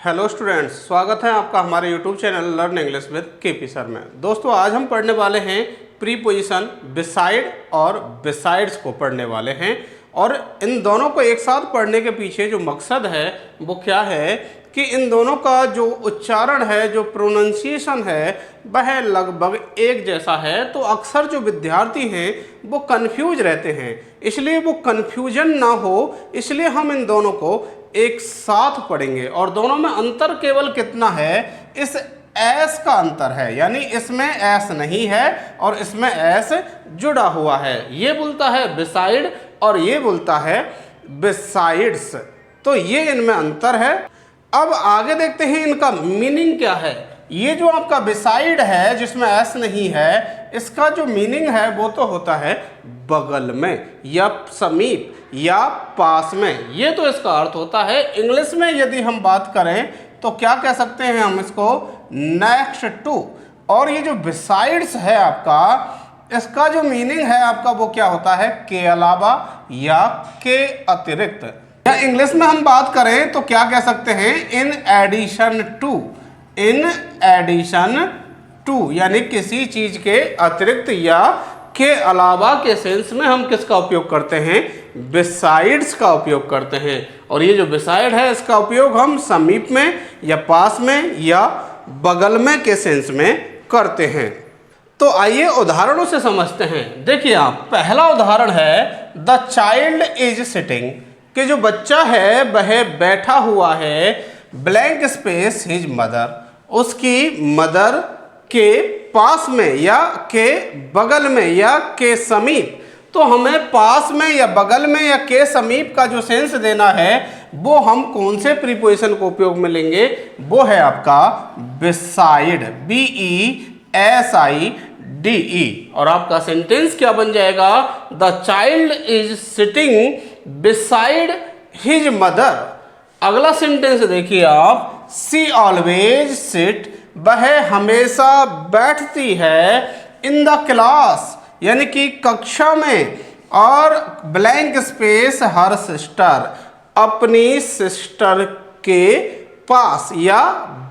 Hello students, स्वागत है आपका हमारे YouTube channel learn English with KP sir में। दोस्तों, आज हम पढ़ने वाले हैं प्रीपोजिशन बिसाइड और बिसाइड्स को पढ़ने वाले हैं। और इन दोनों को एक साथ पढ़ने के पीछे जो मकसद है वो क्या है कि इन दोनों का जो उच्चारण है, जो प्रोनाउंसिएशन है, वह लगभग एक जैसा है। तो अक्सर जो विद्यार्थी हैं वो कंफ्यूज रहते हैं, इसलिए वो कंफ्यूजन ना हो इसलिए हम इन दोनों को एक साथ पढ़ेंगे। और दोनों में अंतर केवल कितना है, इस एस का अंतर है, यानी इसमें एस नहीं है और इसमें एस जुड़ा हुआ है। ये बोलता है बिसाइड और ये बोलता है बिसाइड्स, तो ये इनमें अंतर है। अब आगे देखते हैं इनका मीनिंग क्या है। ये जो आपका बिसाइड है जिसमें एस नहीं है, इसका जो मीनिंग है वो तो होता है बगल में या समीप या पास में, ये तो इसका अर्थ होता है। इंग्लिश में यदि हम बात करें तो क्या कह सकते हैं हम इसको, नेक्स्ट टू। और ये जो बिसाइड्स है आपका, इसका जो मीनिंग है आपका वो क्या होता है, के अलावा या के अतिरिक्त। या इंग्लिश में हम बात करें तो क्या कह सकते हैं, in addition to, in addition to, यानी किसी चीज के अतिरिक्त या के अलावा के सेंस में हम किसका उपयोग करते हैं, बिसाइड्स का उपयोग करते हैं। और ये जो बिसाइड है इसका उपयोग हम समीप में या पास में या बगल में के सेंस में करते हैं। तो आइए उदाहरणों से समझते हैं। देखिए आप, पहला उदाहरण है द चाइल्ड इज सिटिंग, कि जो बच्चा है वह बैठा हुआ है, ब्लैंक स्पेस हिज मदर, उसकी मदर के पास में या के बगल में या के समीप। तो हमें पास में या बगल में या के समीप का जो सेंस देना है वो हम कौन से प्रीपोजिशन को उपयोग में लेंगे, वो है आपका बिसाइड, BESIDE। और आपका सेंटेंस क्या बन जाएगा, the child is sitting beside his mother. अगला सेंटेंस देखिए आप, सी ऑलवेज सिट, वह हमेशा बैठती है, इन द क्लास, यानी कि कक्षा में, और ब्लैंक स्पेस हर सिस्टर, अपनी सिस्टर के पास या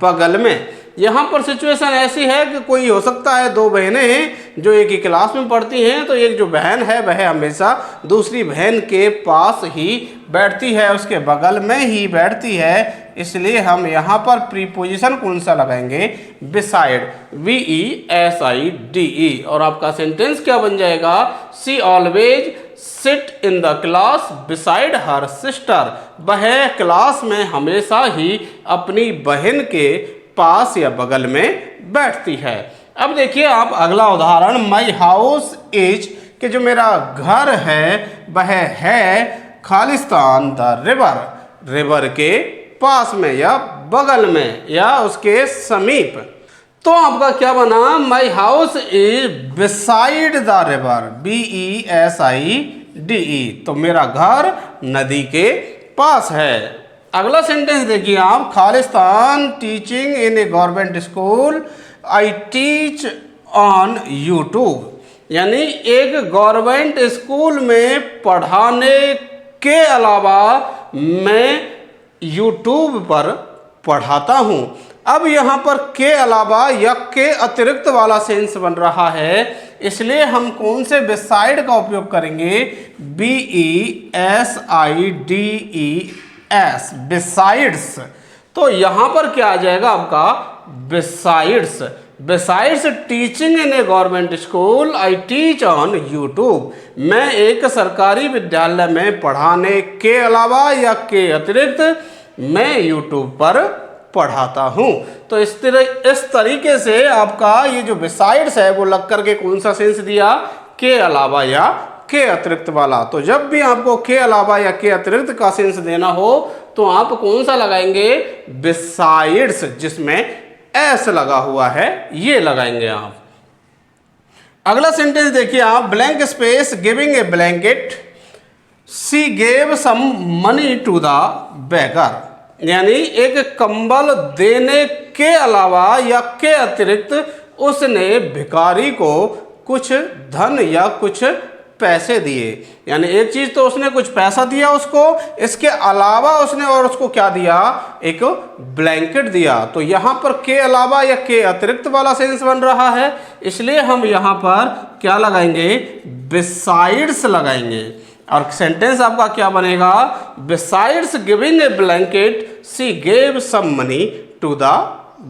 बगल में। यहाँ पर सिचुएशन ऐसी है कि कोई हो सकता है दो बहनें हैं जो एक ही क्लास में पढ़ती हैं, तो एक जो बहन है वह हमेशा दूसरी बहन के पास ही बैठती है, उसके बगल में ही बैठती है। इसलिए हम यहाँ पर प्रीपोजिशन कौन सा लगाएंगे, बिसाइड, BESIDE। और आपका सेंटेंस क्या बन जाएगा, she always sit in the class beside her sister, वह क्लास में हमेशा ही अपनी बहन के पास या बगल में बैठती है। अब देखिए आप अगला उदाहरण, माई हाउस इज, कि जो मेरा घर है वह है खालिस्तान द रिवर, रिवर के पास में या बगल में या उसके समीप। तो आपका क्या बना, my house is beside the river, BESIDE। तो मेरा घर नदी के पास है। अगला सेंटेंस देखिए आप, Khalistan teaching in A government school, I teach on YouTube, यानी एक गवर्नमेंट स्कूल में पढ़ाने के अलावा मैं यूट्यूब पर पढ़ाता हूँ। अब यहाँ पर के अलावा या के अतिरिक्त वाला सेंस बन रहा है, इसलिए हम कौन से बिसाइड का उपयोग करेंगे, BESIDES, बिसाइड्स। तो यहाँ पर क्या आ जाएगा आपका, besides, besides teaching in A government school, I teach on YouTube, मैं एक सरकारी विद्यालय में पढ़ाने के अलावा या के अतिरिक्त मैं यूट्यूब पर पढ़ाता हूँ। तो इस तरीके से आपका ये जो बिसाइड्स है वो लग करके कौन सा सेंस दिया, के अलावा या के अतिरिक्त वाला। तो जब भी आपको के अलावा या के अतिरिक्त का सेंस देना हो तो आप कौन सा लगाएंगे, बिसाइड्स, जिसमें एस लगा हुआ है, ये लगाएंगे आप। अगला सेंटेंस देखिए आप, blank space giving a blanket, she gave some money to the beggar, यानी एक कंबल देने के अलावा या के अतिरिक्त उसने भिखारी को कुछ धन या कुछ पैसे दिए। यानी एक चीज़ तो उसने कुछ पैसा दिया उसको, इसके अलावा उसने और उसको क्या दिया, एक ब्लैंकेट दिया। तो यहाँ पर के अलावा या के अतिरिक्त वाला सेंस बन रहा है, इसलिए हम यहाँ पर क्या लगाएंगे, बिसाइड्स लगाएंगे। और सेंटेंस आपका क्या बनेगा, besides giving a blanket she gave some money to the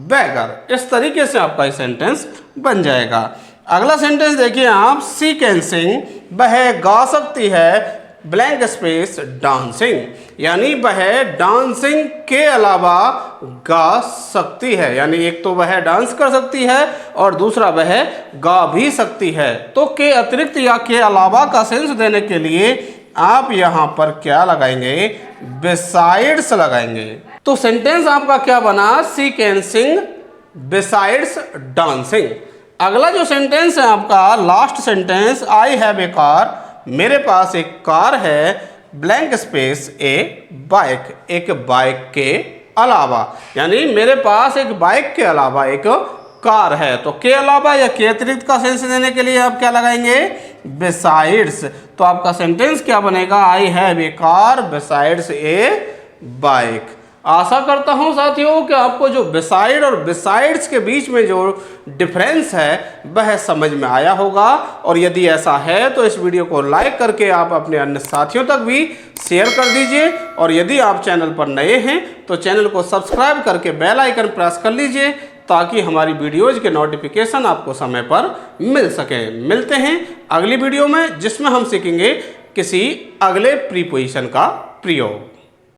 beggar. इस तरीके से आपका ये सेंटेंस बन जाएगा। अगला सेंटेंस देखिए आप, सी कैन सिंग, वह गा सकती है, ब्लैंक स्पेस डांसिंग, यानी वह डांसिंग के अलावा गा सकती है। यानी एक तो वह डांस कर सकती है और दूसरा वह गा भी सकती है। तो के अतिरिक्त या के अलावा का सेंस देने के लिए आप यहाँ पर क्या लगाएंगे, बिसाइड्स लगाएंगे। तो सेंटेंस आपका क्या बना, सी कैन सिंग बिसाइड्स डांसिंग। अगला जो सेंटेंस है आपका last sentence, I have a car, मेरे पास एक कार है, ब्लैंक स्पेस ए बाइक, एक बाइक के अलावा। यानी मेरे पास एक बाइक के अलावा एक कार है। तो के अलावा या के अतिरिक्त का सेंस देने के लिए आप क्या लगाएंगे, बिसाइड्स। तो आपका सेंटेंस क्या बनेगा, I have a car besides a bike. आशा करता हूं साथियों कि आपको जो बिसाइड और बिसाइड्स के बीच में जो डिफरेंस है वह समझ में आया होगा। और यदि ऐसा है तो इस वीडियो को लाइक करके आप अपने अन्य साथियों तक भी शेयर कर दीजिए। और यदि आप चैनल पर नए हैं तो चैनल को सब्सक्राइब करके बेल आइकन प्रेस कर लीजिए, ताकि हमारी वीडियोज़ के नोटिफिकेशन आपको समय पर मिल सके। मिलते हैं अगली वीडियो में, जिसमें हम सीखेंगे किसी अगले प्रीपोजिशन का प्रयोग।